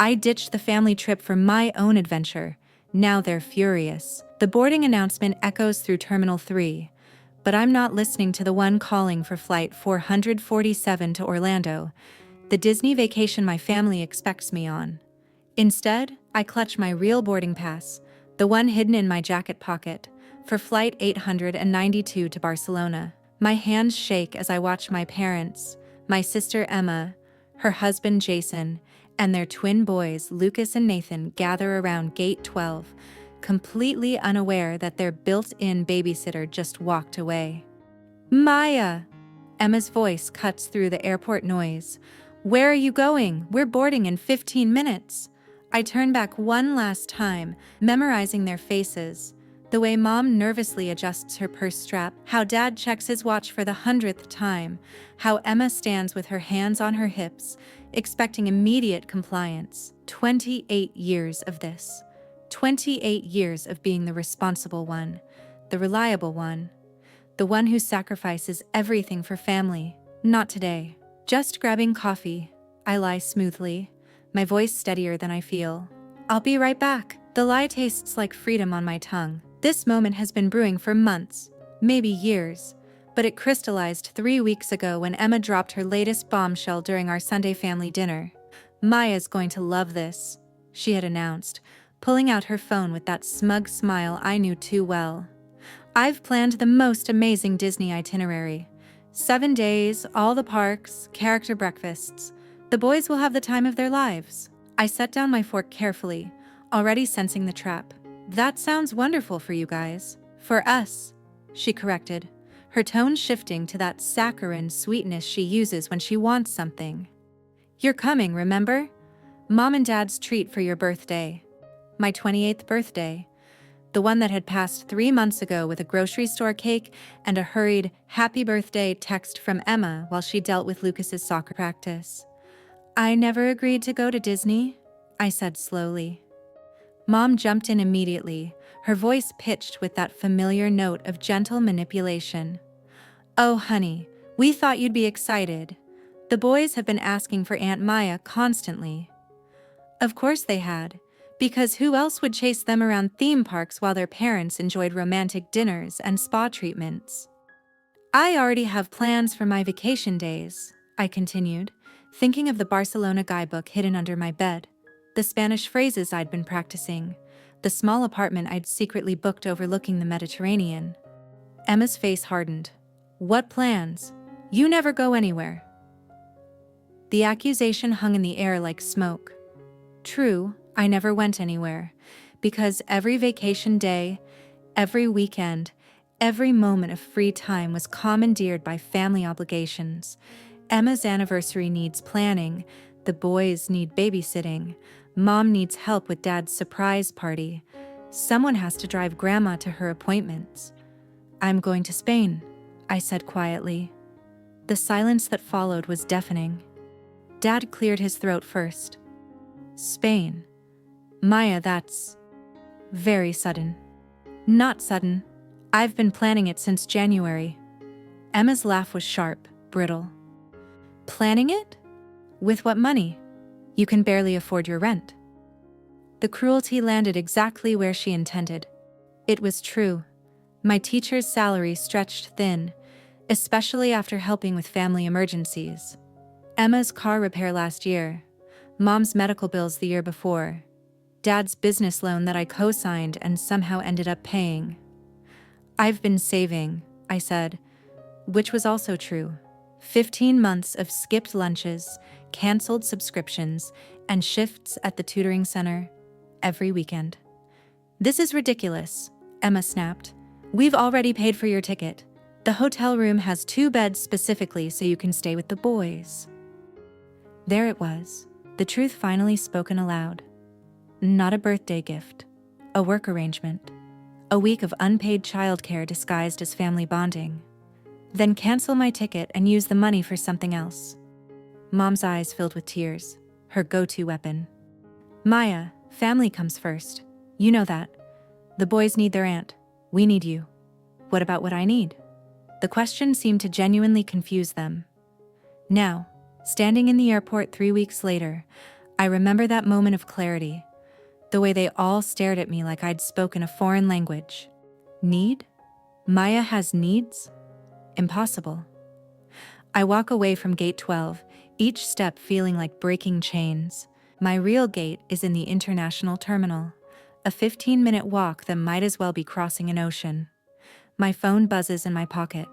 I ditched the family trip for my own adventure. Now they're furious. The boarding announcement echoes through Terminal 3, but I'm not listening to the one calling for Flight 447 to Orlando, the Disney vacation my family expects me on. Instead, I clutch my real boarding pass, the one hidden in my jacket pocket, for Flight 892 to Barcelona. My hands shake as I watch my parents, my sister Emma, her husband Jason, and their twin boys Lucas and Nathan gather around Gate 12, completely unaware that their built-in babysitter just walked away. Maya! Emma's voice cuts through the airport noise. Where are you going? We're boarding in 15 minutes. I turn back one last time, memorizing their faces. The way Mom nervously adjusts her purse strap, how Dad checks his watch for the 100th time, how Emma stands with her hands on her hips, expecting immediate compliance. 28 years of this. 28 years of being the responsible one, the reliable one, the one who sacrifices everything for family. Not today. Just grabbing coffee, I lie smoothly, my voice steadier than I feel. I'll be right back. The lie tastes like freedom on my tongue. This moment has been brewing for months, maybe years, but it crystallized 3 weeks ago when Emma dropped her latest bombshell during our Sunday family dinner. Maya's going to love this, she had announced, pulling out her phone with that smug smile I knew too well. I've planned the most amazing Disney itinerary. 7 days, all the parks, character breakfasts. The boys will have the time of their lives. I set down my fork carefully, already sensing the trap. That sounds wonderful for you guys. For us, she corrected, her tone shifting to that saccharine sweetness she uses when she wants something. You're coming, remember? Mom and Dad's treat for your birthday. My 28th birthday. The one that had passed 3 months ago with a grocery store cake and a hurried happy birthday text from Emma while she dealt with Lucas's soccer practice. I never agreed to go to Disney, I said slowly. Mom jumped in immediately, her voice pitched with that familiar note of gentle manipulation. Oh, honey, we thought you'd be excited. The boys have been asking for Aunt Maya constantly. Of course they had. Because who else would chase them around theme parks while their parents enjoyed romantic dinners and spa treatments? I already have plans for my vacation days, I continued, thinking of the Barcelona guidebook hidden under my bed, the Spanish phrases I'd been practicing, the small apartment I'd secretly booked overlooking the Mediterranean. Emma's face hardened. What plans? You never go anywhere. The accusation hung in the air like smoke. True, I never went anywhere, because every vacation day, every weekend, every moment of free time was commandeered by family obligations. Emma's anniversary needs planning, the boys need babysitting, Mom needs help with Dad's surprise party, someone has to drive Grandma to her appointments. I'm going to Spain, I said quietly. The silence that followed was deafening. Dad cleared his throat first. Spain. Maya, that's very sudden. Not sudden. I've been planning it since January. Emma's laugh was sharp, brittle. Planning it? With what money? You can barely afford your rent. The cruelty landed exactly where she intended. It was true. My teacher's salary stretched thin, especially after helping with family emergencies. Emma's car repair last year, Mom's medical bills the year before, Dad's business loan that I co-signed and somehow ended up paying. I've been saving, I said, which was also true. 15 months of skipped lunches, canceled subscriptions, and shifts at the tutoring center every weekend. This is ridiculous, Emma snapped. We've already paid for your ticket. The hotel room has 2 beds specifically so you can stay with the boys. There it was, the truth finally spoken aloud. Not a birthday gift, a work arrangement, a week of unpaid childcare disguised as family bonding. Then cancel my ticket and use the money for something else. Mom's eyes filled with tears, her go-to weapon. Maya, family comes first. You know that. The boys need their aunt. We need you. What about what I need? The question seemed to genuinely confuse them. Now, standing in the airport 3 weeks later, I remember that moment of clarity, the way they all stared at me like I'd spoken a foreign language. Need? Maya has needs? Impossible. I walk away from gate 12, each step feeling like breaking chains. My real gate is in the international terminal, a 15-minute walk that might as well be crossing an ocean. My phone buzzes in my pocket.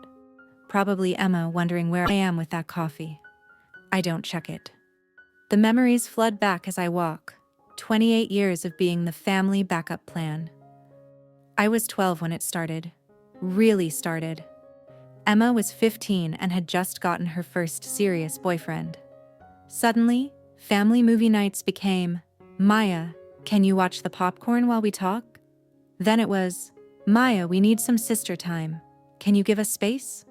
Probably Emma wondering where I am with that coffee. I don't check it. The memories flood back as I walk. 28 years of being the family backup plan. I was 12 when it started. Really started. Emma was 15 and had just gotten her first serious boyfriend. Suddenly, family movie nights became, Maya, can you watch the popcorn while we talk? Then it was, Maya, we need some sister time. Can you give us space?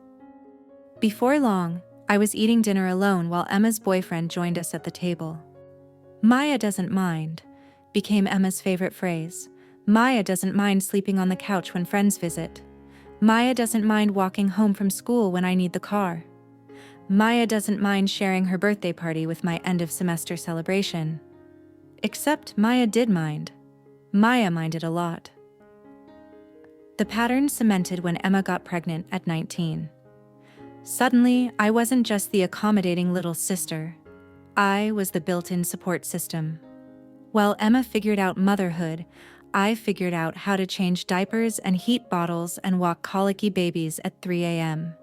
Before long, I was eating dinner alone while Emma's boyfriend joined us at the table. Maya doesn't mind, became Emma's favorite phrase. Maya doesn't mind sleeping on the couch when friends visit. Maya doesn't mind walking home from school when I need the car. Maya doesn't mind sharing her birthday party with my end-of-semester celebration. Except Maya did mind. Maya minded a lot. The pattern cemented when Emma got pregnant at 19. Suddenly, I wasn't just the accommodating little sister. I was the built-in support system. While Emma figured out motherhood, I figured out how to change diapers and heat bottles and walk colicky babies at 3 a.m.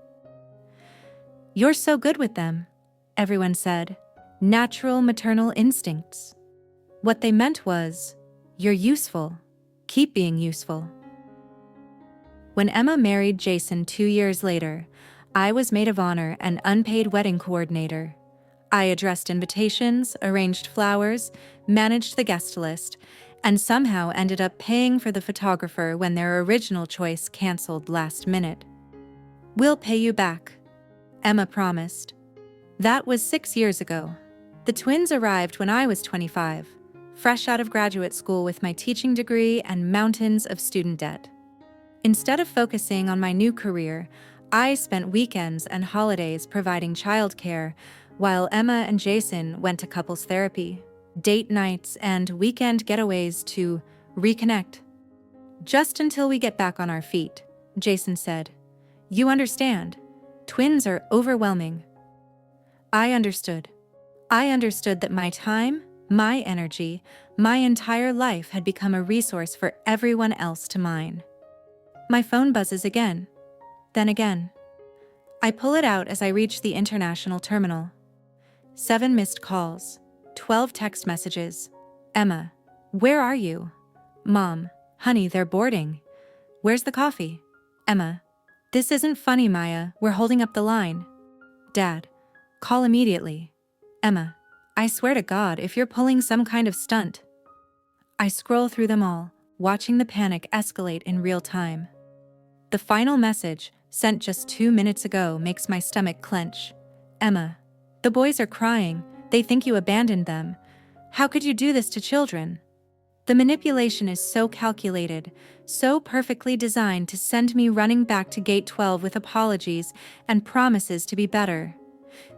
You're so good with them, everyone said. Natural maternal instincts. What they meant was, you're useful. Keep being useful. When Emma married Jason 2 years later, I was maid of honor and unpaid wedding coordinator. I addressed invitations, arranged flowers, managed the guest list, and somehow ended up paying for the photographer when their original choice canceled last minute. We'll pay you back, Emma promised. That was 6 years ago. The twins arrived when I was 25, fresh out of graduate school with my teaching degree and mountains of student debt. Instead of focusing on my new career, I spent weekends and holidays providing childcare, while Emma and Jason went to couples therapy, date nights, and weekend getaways to reconnect. Just until we get back on our feet, Jason said. You understand. Twins are overwhelming. I understood. I understood that my time, my energy, my entire life had become a resource for everyone else to mine. My phone buzzes again. Then again. I pull it out as I reach the international terminal. 7 missed calls, 12 text messages. Emma, where are you? Mom, honey, they're boarding. Where's the coffee? Emma, this isn't funny, Maya, we're holding up the line. Dad, call immediately. Emma, I swear to God, if you're pulling some kind of stunt. I scroll through them all, watching the panic escalate in real time. The final message, sent just 2 minutes ago, makes my stomach clench. Emma, the boys are crying, they think you abandoned them. How could you do this to children? The manipulation is so calculated, so perfectly designed to send me running back to gate 12 with apologies and promises to be better.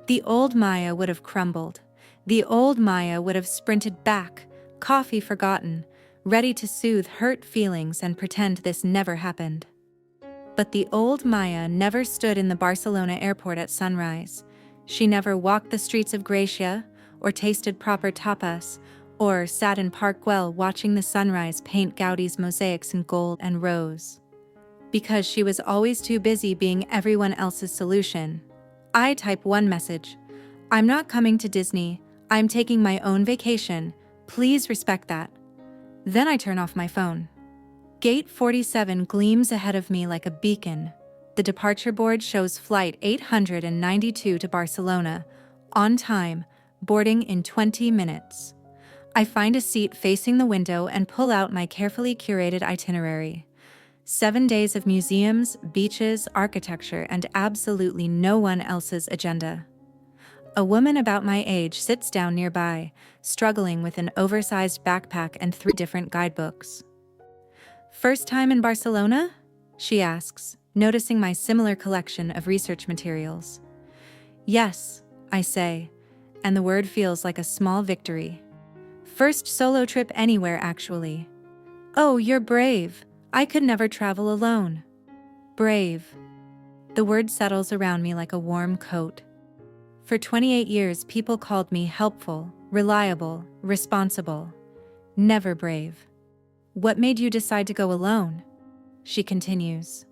The old Maya would have crumbled. The old Maya would have sprinted back, coffee forgotten, ready to soothe hurt feelings and pretend this never happened. But the old Maya never stood in the Barcelona airport at sunrise. She never walked the streets of Gracia, or tasted proper tapas, or sat in Park Güell watching the sunrise paint Gaudi's mosaics in gold and rose. Because she was always too busy being everyone else's solution. I type one message. I'm not coming to Disney. I'm taking my own vacation. Please respect that. Then I turn off my phone. Gate 47 gleams ahead of me like a beacon. The departure board shows flight 892 to Barcelona, on time, boarding in 20 minutes. I find a seat facing the window and pull out my carefully curated itinerary. 7 days of museums, beaches, architecture, and absolutely no one else's agenda. A woman about my age sits down nearby, struggling with an oversized backpack and 3 different guidebooks. First time in Barcelona? She asks, noticing my similar collection of research materials. Yes, I say, and the word feels like a small victory. First solo trip anywhere, actually. Oh, you're brave. I could never travel alone. Brave. The word settles around me like a warm coat. For 28 years, people called me helpful, reliable, responsible. Never brave. What made you decide to go alone? She continues.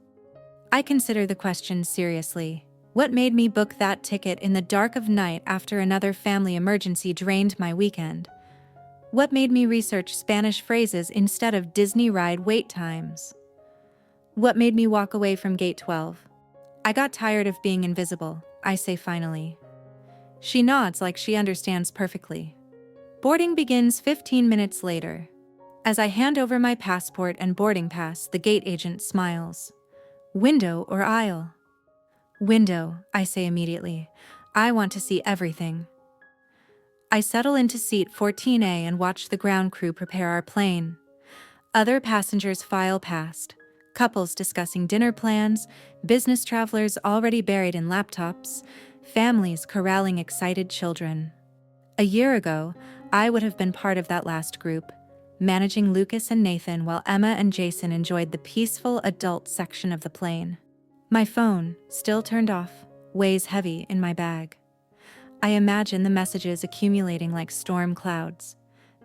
I consider the question seriously. What made me book that ticket in the dark of night after another family emergency drained my weekend? What made me research Spanish phrases instead of Disney ride wait times? What made me walk away from gate 12? I got tired of being invisible, I say finally. She nods like she understands perfectly. Boarding begins 15 minutes later. As I hand over my passport and boarding pass, the gate agent smiles. Window or aisle? Window, I say immediately. I want to see everything. I settle into seat 14A and watch the ground crew prepare our plane. Other passengers file past, couples discussing dinner plans, business travelers already buried in laptops, families corralling excited children. A year ago, I would have been part of that last group, managing Lucas and Nathan while Emma and Jason enjoyed the peaceful adult section of the plane. My phone, still turned off, weighs heavy in my bag. I imagine the messages accumulating like storm clouds.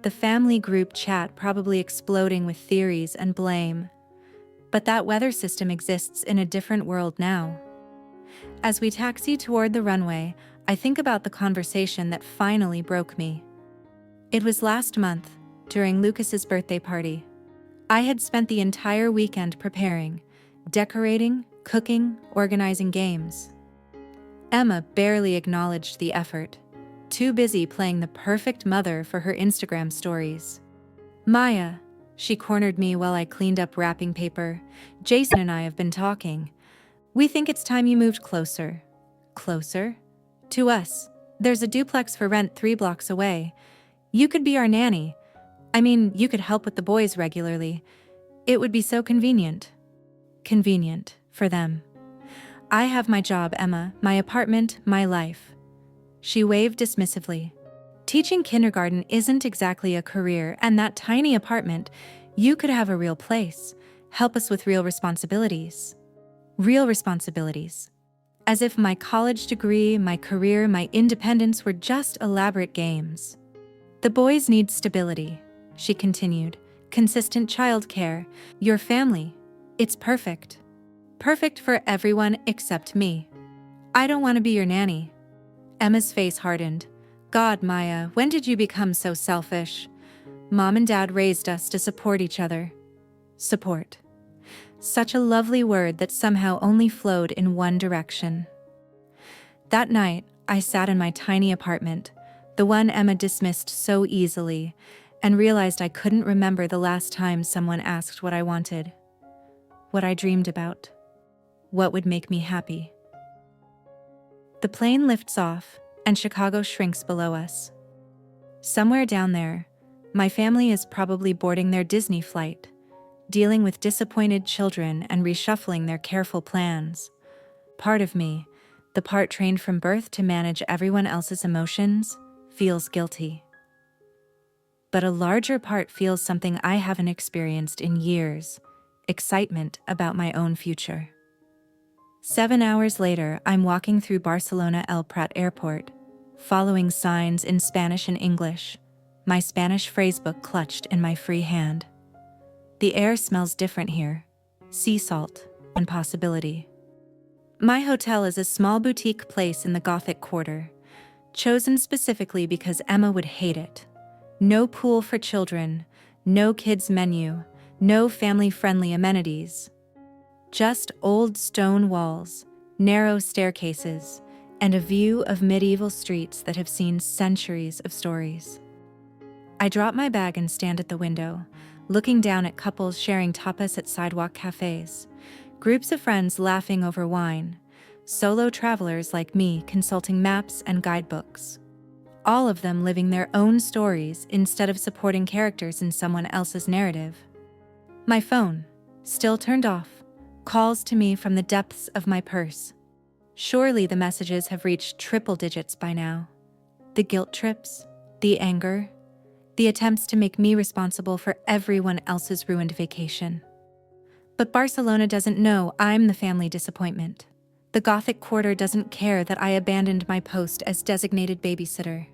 The family group chat probably exploding with theories and blame. But that weather system exists in a different world now. As we taxi toward the runway, I think about the conversation that finally broke me. It was last month, during Lucas's birthday party. I had spent the entire weekend preparing, decorating, cooking, organizing games. Emma barely acknowledged the effort, too busy playing the perfect mother for her Instagram stories. Maya, she cornered me while I cleaned up wrapping paper. Jason and I have been talking. We think it's time you moved closer. Closer? To us. There's a duplex for rent 3 blocks away. You could be our nanny. I mean, you could help with the boys regularly. It would be so convenient. Convenient, for them. I have my job, Emma, my apartment, my life. She waved dismissively. Teaching kindergarten isn't exactly a career, and that tiny apartment, you could have a real place. Help us with real responsibilities. Real responsibilities. As if my college degree, my career, my independence were just elaborate games. The boys need stability, she continued. Consistent childcare. Your family. It's perfect. Perfect for everyone except me. I don't want to be your nanny. Emma's face hardened. God, Maya, when did you become so selfish? Mom and Dad raised us to support each other. Support. Such a lovely word that somehow only flowed in one direction. That night, I sat in my tiny apartment, the one Emma dismissed so easily, and realized I couldn't remember the last time someone asked what I wanted, what I dreamed about, what would make me happy. The plane lifts off, and Chicago shrinks below us. Somewhere down there, my family is probably boarding their Disney flight, dealing with disappointed children and reshuffling their careful plans. Part of me, the part trained from birth to manage everyone else's emotions, feels guilty. But a larger part feels something I haven't experienced in years, excitement about my own future. 7 hours later, I'm walking through Barcelona El Prat Airport, following signs in Spanish and English, my Spanish phrasebook clutched in my free hand. The air smells different here, sea salt and possibility. My hotel is a small boutique place in the Gothic Quarter, chosen specifically because Emma would hate it. No pool for children, no kids menu, no family-friendly amenities. Just old stone walls, narrow staircases, and a view of medieval streets that have seen centuries of stories. I drop my bag and stand at the window, looking down at couples sharing tapas at sidewalk cafes, groups of friends laughing over wine, solo travelers like me consulting maps and guidebooks. All of them living their own stories instead of supporting characters in someone else's narrative. My phone, still turned off, calls to me from the depths of my purse. Surely the messages have reached triple digits by now. The guilt trips, the anger. the attempts to make me responsible for everyone else's ruined vacation. But Barcelona doesn't know I'm the family disappointment. The Gothic Quarter doesn't care that I abandoned my post as designated babysitter.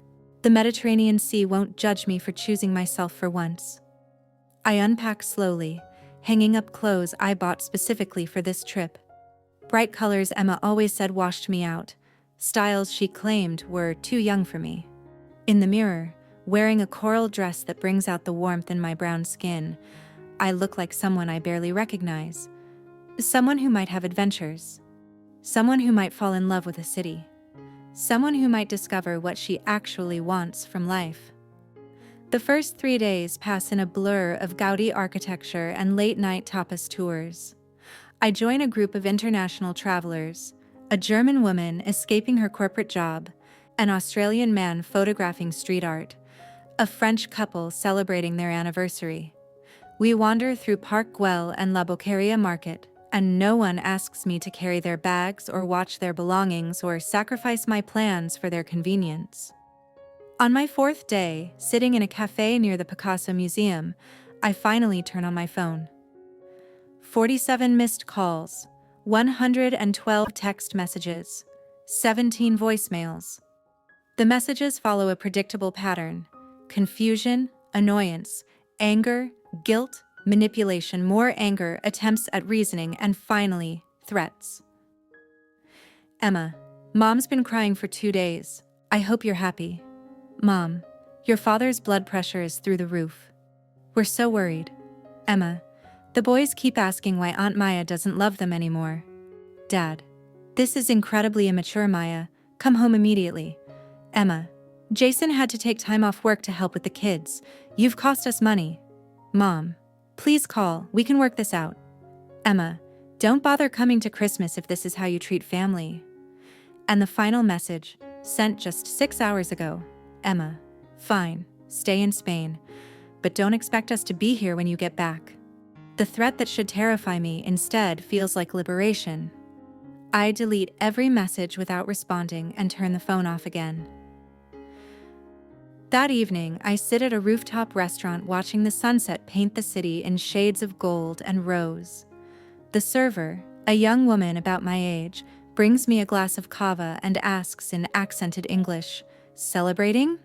The Mediterranean Sea won't judge me for choosing myself for once. I unpack slowly, hanging up clothes I bought specifically for this trip. Bright colors Emma always said washed me out. Styles she claimed were too young for me. In the mirror, wearing a coral dress that brings out the warmth in my brown skin, I look like someone I barely recognize. Someone who might have adventures. Someone who might fall in love with a city. Someone who might discover what she actually wants from life. The first 3 days pass in a blur of Gaudi architecture and late-night tapas tours. I join a group of international travelers, a German woman escaping her corporate job, an Australian man photographing street art, a French couple celebrating their anniversary. We wander through Parc Güell and La Boqueria Market, and no one asks me to carry their bags or watch their belongings or sacrifice my plans for their convenience. On my 4th day, sitting in a cafe near the Picasso Museum, I finally turn on my phone. 47 missed calls, 112 text messages, 17 voicemails. The messages follow a predictable pattern: confusion, annoyance, anger, guilt, manipulation, more anger, attempts at reasoning, and finally, threats. Emma, Mom's been crying for 2 days. I hope you're happy. Mom, your father's blood pressure is through the roof. We're so worried. Emma, the boys keep asking why Aunt Maya doesn't love them anymore. Dad, this is incredibly immature, Maya. Come home immediately. Emma, Jason had to take time off work to help with the kids. You've cost us money. Mom, please call. We can work this out. Emma, don't bother coming to Christmas if this is how you treat family. And the final message, sent just 6 hours ago. Emma, fine, stay in Spain, but don't expect us to be here when you get back. The threat that should terrify me instead feels like liberation. I delete every message without responding and turn the phone off again. That evening, I sit at a rooftop restaurant watching the sunset paint the city in shades of gold and rose. The server, a young woman about my age, brings me a glass of cava and asks in accented English, "Celebrating?"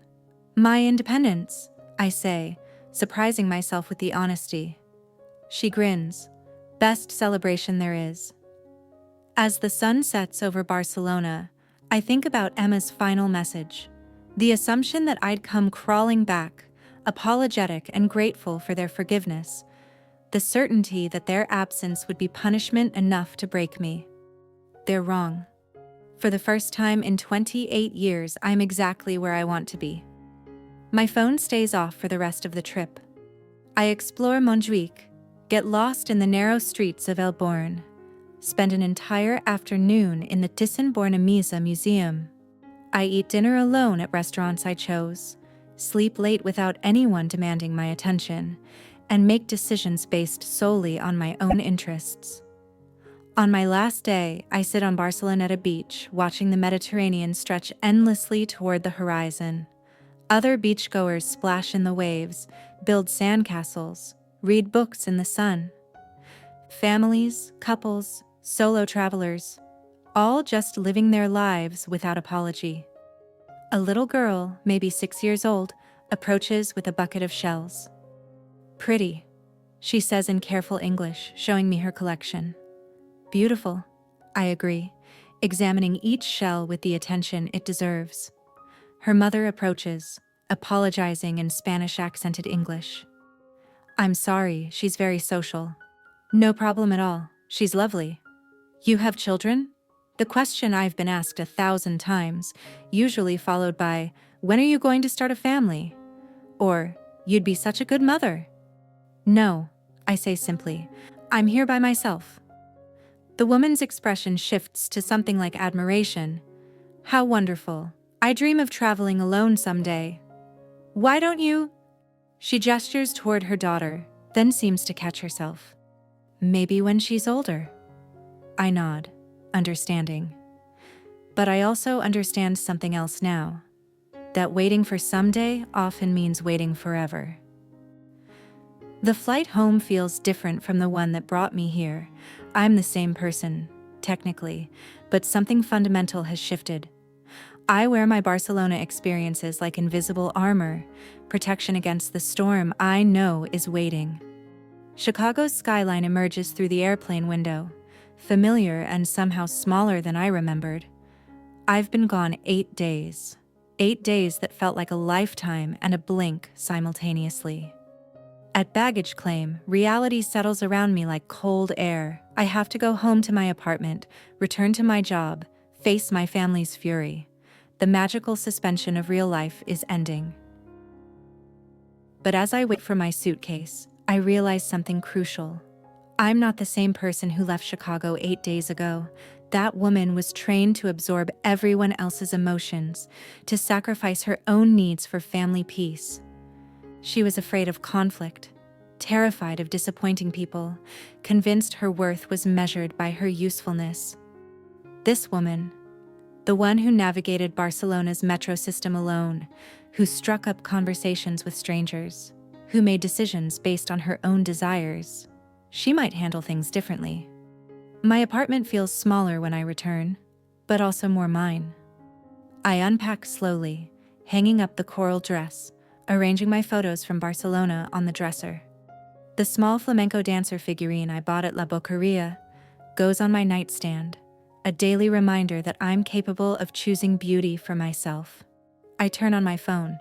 "My independence," I say, surprising myself with the honesty. She grins. "Best celebration there is." As the sun sets over Barcelona, I think about Emma's final message. The assumption that I'd come crawling back, apologetic and grateful for their forgiveness. The certainty that their absence would be punishment enough to break me. They're wrong. For the first time in 28 years, I'm exactly where I want to be. My phone stays off for the rest of the trip. I explore Montjuic, get lost in the narrow streets of Elborn, spend an entire afternoon in the Thyssen-Bornemisza Museum. I eat dinner alone at restaurants I chose, sleep late without anyone demanding my attention, and make decisions based solely on my own interests. On my last day, I sit on Barceloneta Beach, watching the Mediterranean stretch endlessly toward the horizon. Other beachgoers splash in the waves, build sandcastles, read books in the sun. Families, couples, solo travelers, all just living their lives without apology. A little girl, maybe 6 years old, approaches with a bucket of shells. "Pretty," she says in careful English, showing me her collection. "Beautiful," I agree, examining each shell with the attention it deserves. Her mother approaches, apologizing in Spanish-accented English. "I'm sorry, she's very social." "No problem at all, she's lovely." "You have children?" The question I've been asked 1,000 times, usually followed by, "When are you going to start a family?" Or, "You'd be such a good mother." "No," I say simply, "I'm here by myself." The woman's expression shifts to something like admiration. "How wonderful. I dream of traveling alone someday." "Why don't you?" She gestures toward her daughter, then seems to catch herself. "Maybe when she's older." I nod, understanding. But I also understand something else now. that waiting for someday often means waiting forever. The flight home feels different from the one that brought me here. I'm the same person, technically, but something fundamental has shifted. I wear my Barcelona experiences like invisible armor, protection against the storm I know is waiting. Chicago's skyline emerges through the airplane window, familiar and somehow smaller than I remembered. I've been gone 8 days. 8 days that felt like a lifetime and a blink simultaneously. At baggage claim, reality settles around me like cold air. I have to go home to my apartment, return to my job, face my family's fury. The magical suspension of real life is ending. But as I wait for my suitcase, I realize something crucial. I'm not the same person who left Chicago 8 days ago. That woman was trained to absorb everyone else's emotions, to sacrifice her own needs for family peace. She was afraid of conflict, terrified of disappointing people, convinced her worth was measured by her usefulness. This woman, the one who navigated Barcelona's metro system alone, who struck up conversations with strangers, who made decisions based on her own desires, she might handle things differently. My apartment feels smaller when I return, but also more mine. I unpack slowly, hanging up the coral dress, arranging my photos from Barcelona on the dresser. The small flamenco dancer figurine I bought at La Boqueria goes on my nightstand, a daily reminder that I'm capable of choosing beauty for myself. I turn on my phone.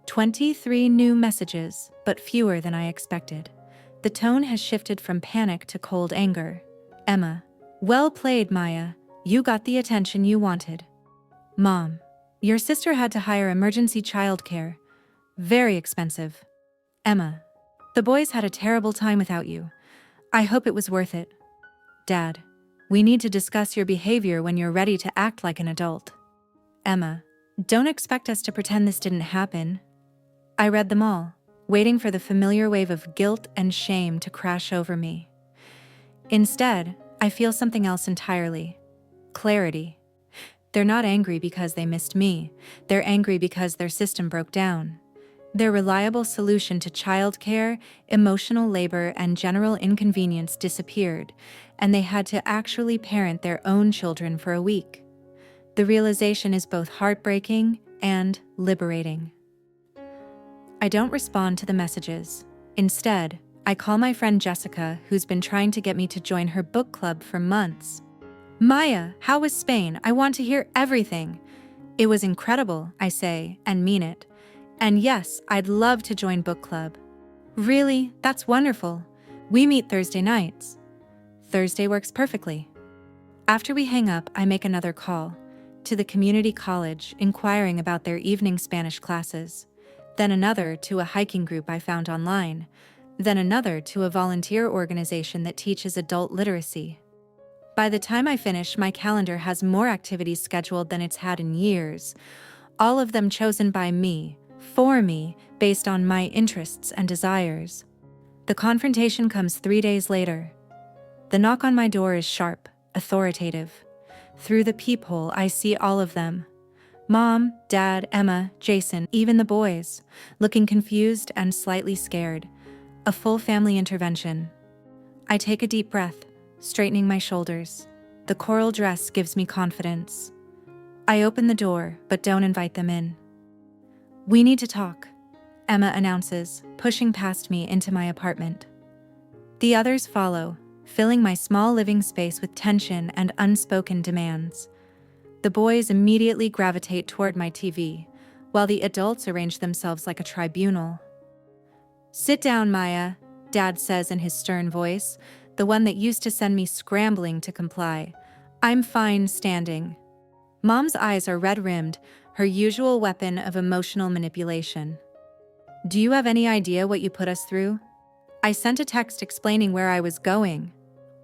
23 new messages, but fewer than I expected. The tone has shifted from panic to cold anger. Emma: well played, Maya. You got the attention you wanted. Mom: your sister had to hire emergency childcare. Very expensive. Emma: the boys had a terrible time without you. I hope it was worth it. Dad: we need to discuss your behavior when you're ready to act like an adult. Emma: don't expect us to pretend this didn't happen. I read them all, waiting for the familiar wave of guilt and shame to crash over me. Instead, I feel something else entirely. Clarity. They're not angry because they missed me. They're angry because their system broke down. Their reliable solution to childcare, emotional labor, and general inconvenience disappeared, and they had to actually parent their own children for a week. The realization is both heartbreaking and liberating. I don't respond to the messages. Instead, I call my friend Jessica, who's been trying to get me to join her book club for months. Maya, how was Spain? I want to hear everything. It was incredible, I say, and mean it. And yes, I'd love to join book club. Really? That's wonderful. We meet Thursday nights. Thursday works perfectly. After we hang up, I make another call to the community college, inquiring about their evening Spanish classes. Then another to a hiking group I found online. Then another to a volunteer organization that teaches adult literacy. By the time I finish, my calendar has more activities scheduled than it's had in years, all of them chosen by me, for me, based on my interests and desires. The confrontation comes 3 days later. The knock on my door is sharp, authoritative. Through the peephole, I see all of them. Mom, Dad, Emma, Jason, even the boys, looking confused and slightly scared. A full family intervention. I take a deep breath, straightening my shoulders. The coral dress gives me confidence. I open the door, but don't invite them in. We need to talk, Emma announces, pushing past me into my apartment. The others follow, filling my small living space with tension and unspoken demands. The boys immediately gravitate toward my TV, while the adults arrange themselves like a tribunal. Sit down, Maya, Dad says in his stern voice, the one that used to send me scrambling to comply. I'm fine standing. Mom's eyes are red-rimmed, her usual weapon of emotional manipulation. Do you have any idea what you put us through? I sent a text explaining where I was going.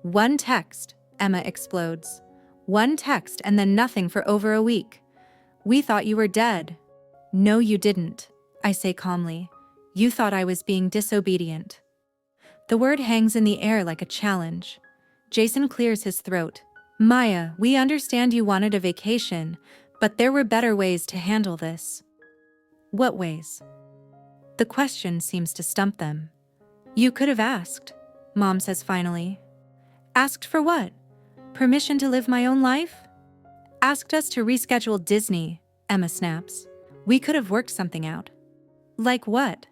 One text, Emma explodes. One text and then nothing for over a week. We thought you were dead. No, you didn't, I say calmly. You thought I was being disobedient. The word hangs in the air like a challenge. Jason clears his throat. Maya, we understand you wanted a vacation, but there were better ways to handle this. What ways? The question seems to stump them. You could have asked, Mom says finally. Asked for what? Permission to live my own life? Asked us to reschedule Disney, Emma snaps. We could have worked something out. Like what?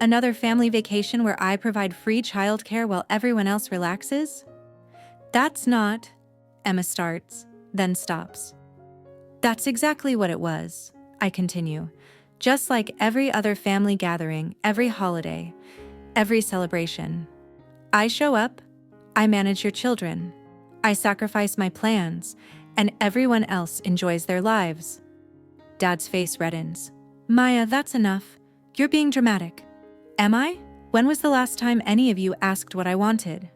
Another family vacation where I provide free childcare while everyone else relaxes? That's not, Emma starts, then stops. That's exactly what it was, I continue. Just like every other family gathering, every holiday, every celebration. I show up, I manage your children, I sacrifice my plans, and everyone else enjoys their lives. Dad's face reddens. Maya, that's enough. You're being dramatic. Am I? When was the last time any of you asked what I wanted?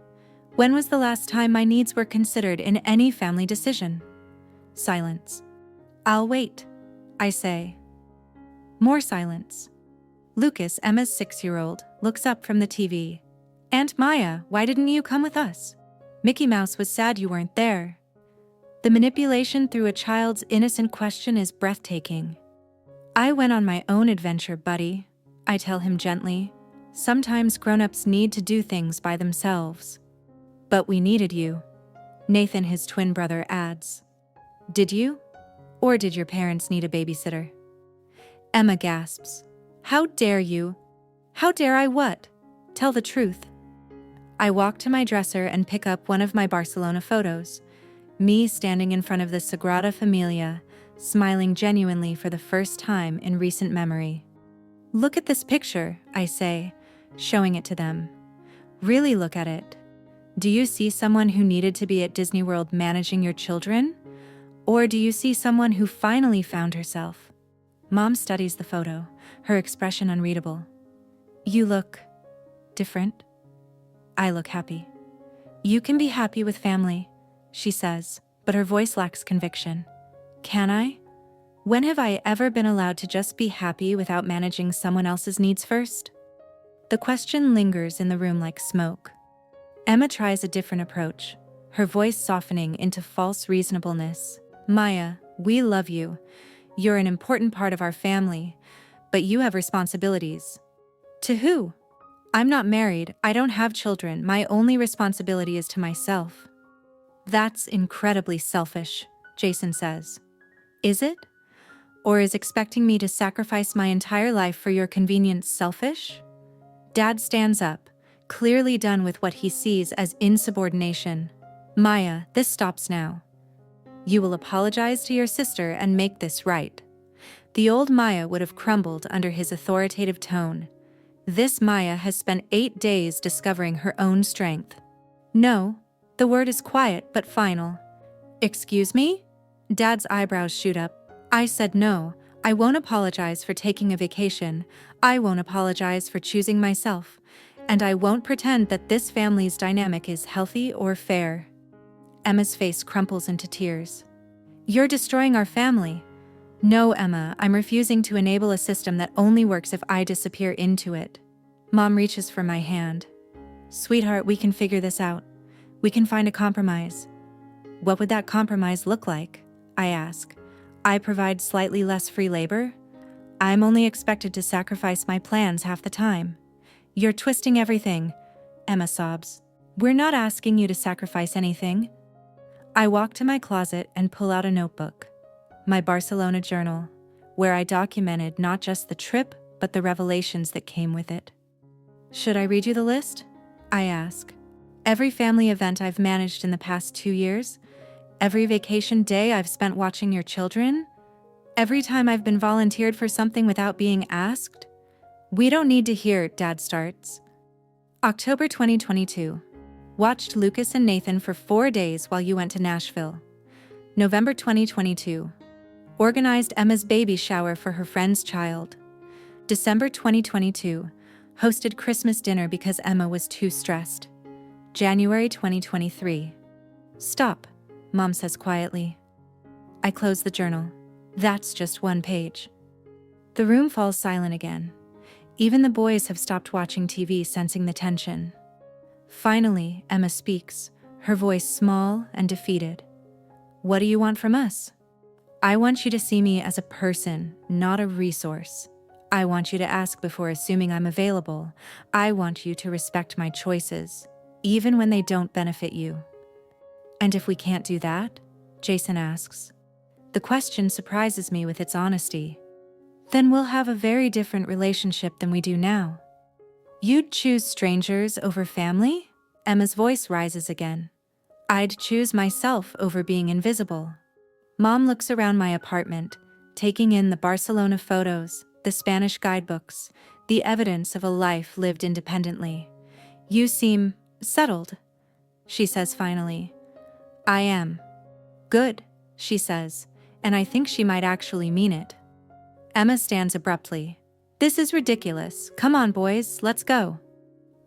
When was the last time my needs were considered in any family decision? Silence. I'll wait, I say. More silence. Lucas, Emma's 6-year-old, looks up from the TV. Aunt Maya, why didn't you come with us? Mickey Mouse was sad you weren't there. The manipulation through a child's innocent question is breathtaking. I went on my own adventure, buddy, I tell him gently. Sometimes grown-ups need to do things by themselves. But we needed you, Nathan, his twin brother, adds. Did you? Or did your parents need a babysitter? Emma gasps. How dare you? How dare I what? Tell the truth. I walk to my dresser and pick up one of my Barcelona photos. Me standing in front of the Sagrada Familia, smiling genuinely for the first time in recent memory. Look at this picture, I say, showing it to them. Really look at it. Do you see someone who needed to be at Disney World managing your children? Or do you see someone who finally found herself? Mom studies the photo, her expression unreadable. You look different. I look happy. You can be happy with family, she says, but her voice lacks conviction. Can I? When have I ever been allowed to just be happy without managing someone else's needs first? The question lingers in the room like smoke. Emma tries a different approach, her voice softening into false reasonableness. Maya, we love you. You're an important part of our family, but you have responsibilities. To who? I'm not married, I don't have children, my only responsibility is to myself. That's incredibly selfish, Jason says. Is it? Or is expecting me to sacrifice my entire life for your convenience selfish? Dad stands up, clearly done with what he sees as insubordination. Maya, this stops now. You will apologize to your sister and make this right. The old Maya would have crumbled under his authoritative tone. This Maya has spent 8 days discovering her own strength. No, the word is quiet but final. Excuse me? Dad's eyebrows shoot up. I said no, I won't apologize for taking a vacation. I won't apologize for choosing myself. And I won't pretend that this family's dynamic is healthy or fair. Emma's face crumples into tears. You're destroying our family. No, Emma, I'm refusing to enable a system that only works if I disappear into it. Mom reaches for my hand. Sweetheart, we can figure this out. We can find a compromise. What would that compromise look like? I ask. I provide slightly less free labor? I'm only expected to sacrifice my plans half the time. You're twisting everything, Emma sobs. We're not asking you to sacrifice anything. I walk to my closet and pull out a notebook. My Barcelona journal, where I documented not just the trip, but the revelations that came with it. Should I read you the list? I ask. Every family event I've managed in the past 2 years, every vacation day I've spent watching your children, every time I've been volunteered for something without being asked. We don't need to hear, Dad starts. October 2022. Watched Lucas and Nathan for 4 days while you went to Nashville. November 2022. Organized Emma's baby shower for her friend's child. December 2022. Hosted Christmas dinner because Emma was too stressed. January 2023. Stop, Mom says quietly. I close the journal. That's just 1 page. The room falls silent again. Even the boys have stopped watching TV, sensing the tension. Finally, Emma speaks, her voice small and defeated. What do you want from us? I want you to see me as a person, not a resource. I want you to ask before assuming I'm available. I want you to respect my choices, even when they don't benefit you. And if we can't do that? Jason asks. The question surprises me with its honesty. Then we'll have a very different relationship than we do now. You'd choose strangers over family? Emma's voice rises again. I'd choose myself over being invisible. Mom looks around my apartment, taking in the Barcelona photos, the Spanish guidebooks, the evidence of a life lived independently. You seem settled, she says finally. I am. Good, she says, and I think she might actually mean it. Emma stands abruptly. This is ridiculous. Come on, boys, let's go.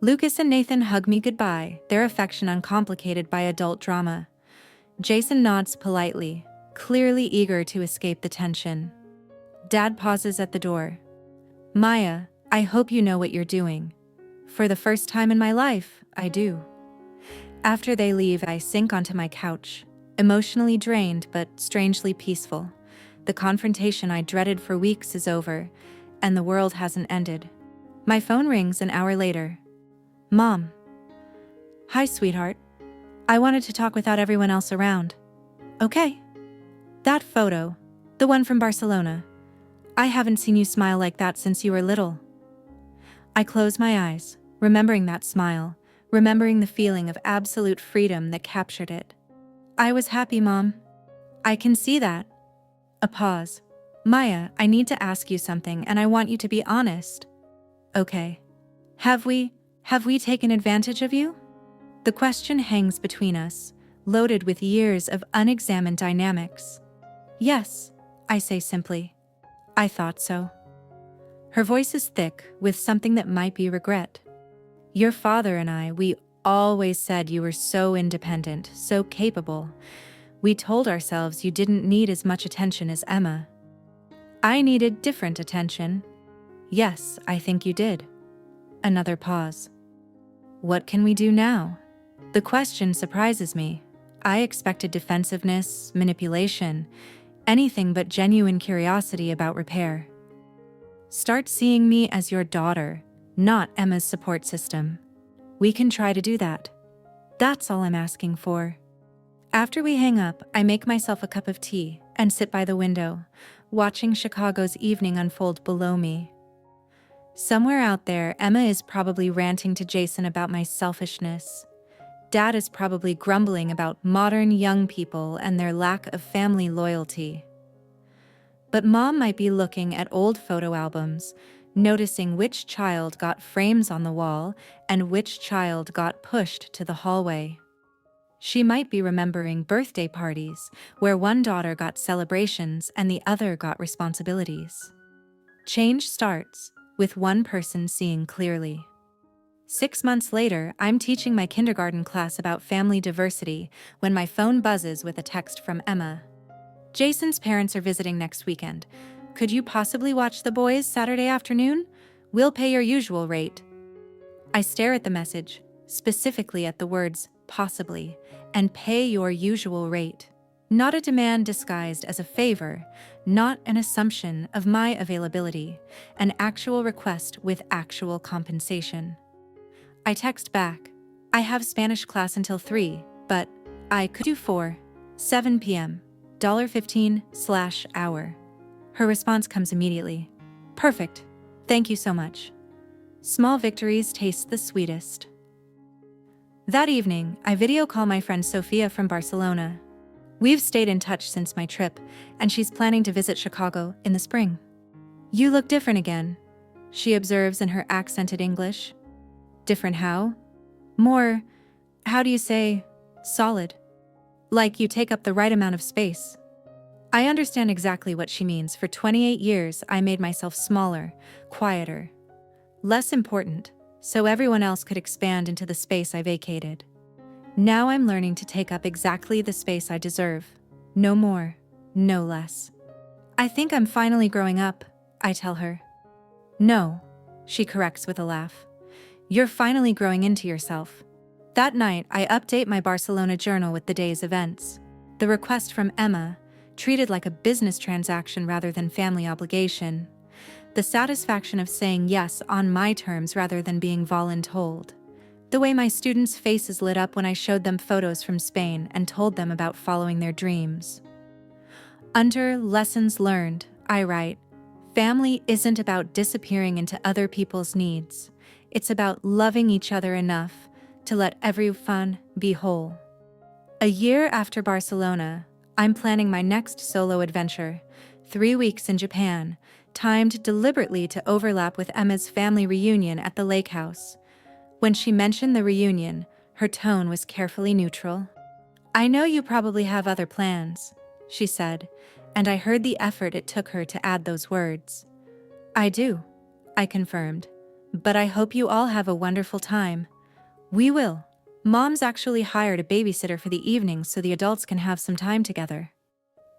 Lucas and Nathan hug me goodbye, their affection uncomplicated by adult drama. Jason nods politely, clearly eager to escape the tension. Dad pauses at the door. Maya, I hope you know what you're doing. For the first time in my life, I do. After they leave, I sink onto my couch, emotionally drained but strangely peaceful. The confrontation I dreaded for weeks is over, and the world hasn't ended. My phone rings an hour later. Mom. Hi, sweetheart. I wanted to talk without everyone else around. Okay. That photo, the one from Barcelona. I haven't seen you smile like that since you were little. I close my eyes, remembering that smile, remembering the feeling of absolute freedom that captured it. I was happy, Mom. I can see that. A pause. Maya, I need to ask you something, and I want you to be honest. Okay. Have we taken advantage of you? The question hangs between us, loaded with years of unexamined dynamics. Yes, I say simply. I thought so. Her voice is thick with something that might be regret. Your father and I, we always said you were so independent, so capable. We told ourselves you didn't need as much attention as Emma. I needed different attention. Yes, I think you did. Another pause. What can we do now? The question surprises me. I expected defensiveness, manipulation, anything but genuine curiosity about repair. Start seeing me as your daughter, not Emma's support system. We can try to do that. That's all I'm asking for. After we hang up, I make myself a cup of tea and sit by the window, watching Chicago's evening unfold below me. Somewhere out there, Emma is probably ranting to Jason about my selfishness. Dad is probably grumbling about modern young people and their lack of family loyalty. But Mom might be looking at old photo albums, noticing which child got frames on the wall and which child got pushed to the hallway. She might be remembering birthday parties where one daughter got celebrations and the other got responsibilities. Change starts with one person seeing clearly. 6 months later, I'm teaching my kindergarten class about family diversity when my phone buzzes with a text from Emma. Jason's parents are visiting next weekend. Could you possibly watch the boys Saturday afternoon? We'll pay your usual rate. I stare at the message, specifically at the words possibly, and pay your usual rate. Not a demand disguised as a favor, not an assumption of my availability, an actual request with actual compensation. I text back, I have Spanish class until 3, but I could do 4, 7 p.m., $15/hour. Her response comes immediately. Perfect. Thank you so much. Small victories taste the sweetest. That evening, I video call my friend Sofia from Barcelona. We've stayed in touch since my trip, and she's planning to visit Chicago in the spring. You look different again, she observes in her accented English. Different how? More, how do you say, solid. Like you take up the right amount of space. I understand exactly what she means. For 28 years, I made myself smaller, quieter, less important, so everyone else could expand into the space I vacated. Now I'm learning to take up exactly the space I deserve. No more, no less. I think I'm finally growing up, I tell her. No, she corrects with a laugh. You're finally growing into yourself. That night, I update my Barcelona journal with the day's events. The request from Emma, treated like a business transaction rather than family obligation. The satisfaction of saying yes on my terms rather than being voluntold. The way my students' faces lit up when I showed them photos from Spain and told them about following their dreams. Under lessons learned, I write, family isn't about disappearing into other people's needs. It's about loving each other enough to let everyone be whole. A year after Barcelona, I'm planning my next solo adventure, 3 weeks in Japan, timed deliberately to overlap with Emma's family reunion at the lake house. When she mentioned the reunion, her tone was carefully neutral. "I know you probably have other plans," she said, and I heard the effort it took her to add those words. "I do," I confirmed, "but I hope you all have a wonderful time." "We will. Mom's actually hired a babysitter for the evening so the adults can have some time together."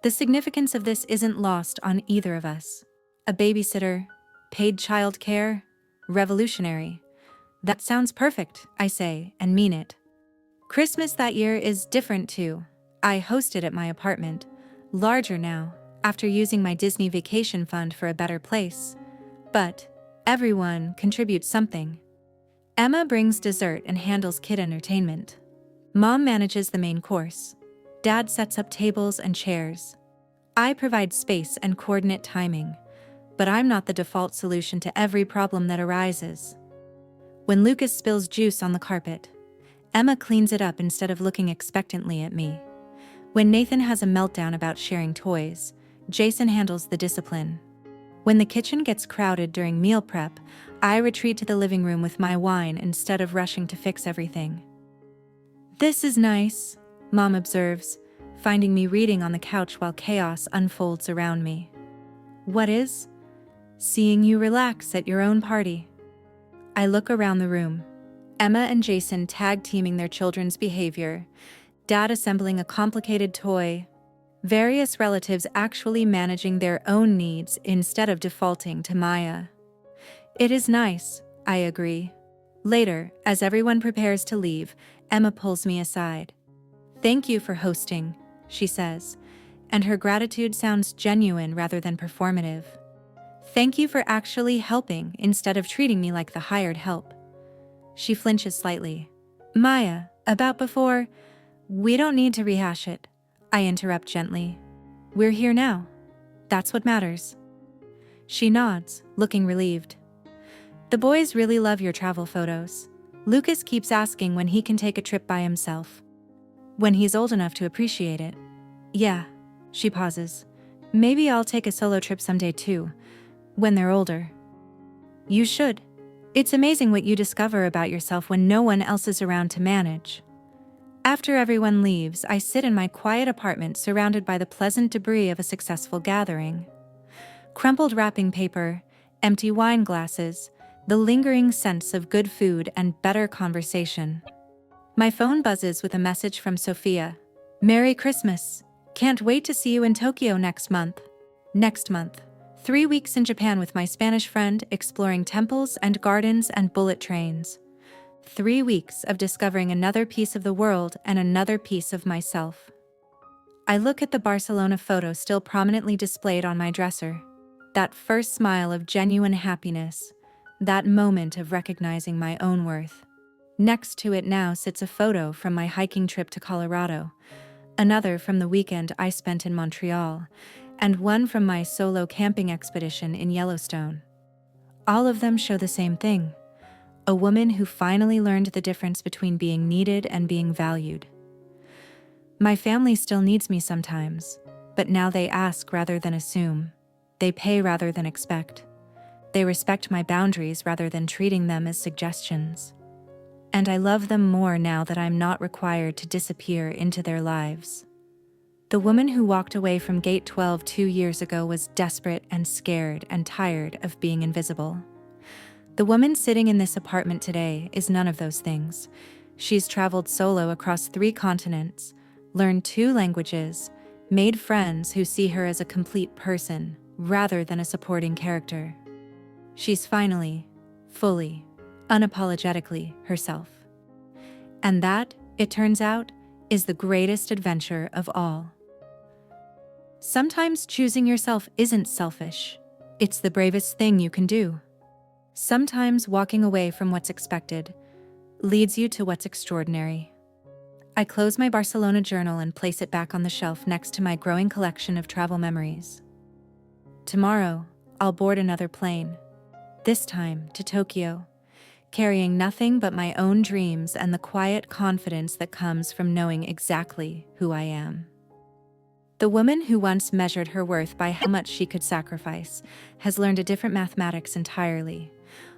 The significance of this isn't lost on either of us. A babysitter, paid childcare, revolutionary. That sounds perfect, I say, and mean it. Christmas that year is different too. I hosted at my apartment, larger now, after using my Disney vacation fund for a better place. But everyone contributes something. Emma brings dessert and handles kid entertainment. Mom manages the main course. Dad sets up tables and chairs. I provide space and coordinate timing, but I'm not the default solution to every problem that arises. When Lucas spills juice on the carpet, Emma cleans it up instead of looking expectantly at me. When Nathan has a meltdown about sharing toys, Jason handles the discipline. When the kitchen gets crowded during meal prep, I retreat to the living room with my wine instead of rushing to fix everything. "This is nice," Mom observes, finding me reading on the couch while chaos unfolds around me. "What is?" "Seeing you relax at your own party." I look around the room. Emma and Jason tag-teaming their children's behavior, Dad assembling a complicated toy, various relatives actually managing their own needs instead of defaulting to Maya. It is nice, I agree. Later, as everyone prepares to leave, Emma pulls me aside. "Thank you for hosting," she says, and her gratitude sounds genuine rather than performative. "Thank you for actually helping instead of treating me like the hired help." She flinches slightly. "Maya, about before, we don't need to rehash it," I interrupt gently. "We're here now. That's what matters." She nods, looking relieved. "The boys really love your travel photos. Lucas keeps asking when he can take a trip by himself. When he's old enough to appreciate it." "Yeah," she pauses. "Maybe I'll take a solo trip someday too, when they're older." "You should. It's amazing what you discover about yourself when no one else is around to manage." After everyone leaves, I sit in my quiet apartment surrounded by the pleasant debris of a successful gathering. Crumpled wrapping paper, empty wine glasses, the lingering sense of good food and better conversation. My phone buzzes with a message from Sophia. "Merry Christmas. Can't wait to see you in Tokyo next month." Next month. 3 weeks in Japan with my Spanish friend, exploring temples and gardens and bullet trains. 3 weeks of discovering another piece of the world and another piece of myself. I look at the Barcelona photo still prominently displayed on my dresser. That first smile of genuine happiness, that moment of recognizing my own worth. Next to it now sits a photo from my hiking trip to Colorado, another from the weekend I spent in Montreal, and one from my solo camping expedition in Yellowstone. All of them show the same thing: a woman who finally learned the difference between being needed and being valued. My family still needs me sometimes, but now they ask rather than assume. They pay rather than expect. They respect my boundaries rather than treating them as suggestions. And I love them more now that I'm not required to disappear into their lives. The woman who walked away from Gate 12 2 years ago was desperate and scared and tired of being invisible. The woman sitting in this apartment today is none of those things. She's traveled solo across 3 continents, learned 2 languages, made friends who see her as a complete person rather than a supporting character. She's finally, fully, unapologetically herself. And that, it turns out, is the greatest adventure of all. Sometimes choosing yourself isn't selfish. It's the bravest thing you can do. Sometimes walking away from what's expected leads you to what's extraordinary. I close my Barcelona journal and place it back on the shelf next to my growing collection of travel memories. Tomorrow, I'll board another plane, this time to Tokyo, carrying nothing but my own dreams and the quiet confidence that comes from knowing exactly who I am. The woman who once measured her worth by how much she could sacrifice has learned a different mathematics entirely,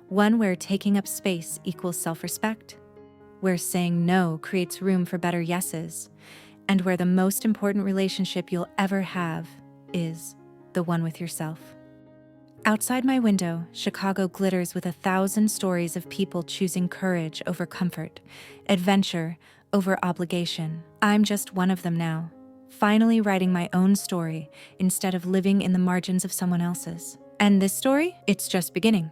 one where taking up space equals self-respect, where saying no creates room for better yeses, and where the most important relationship you'll ever have is the one with yourself. Outside my window, Chicago glitters with 1,000 stories of people choosing courage over comfort, adventure over obligation. I'm just one of them now, finally writing my own story instead of living in the margins of someone else's. And this story, it's just beginning.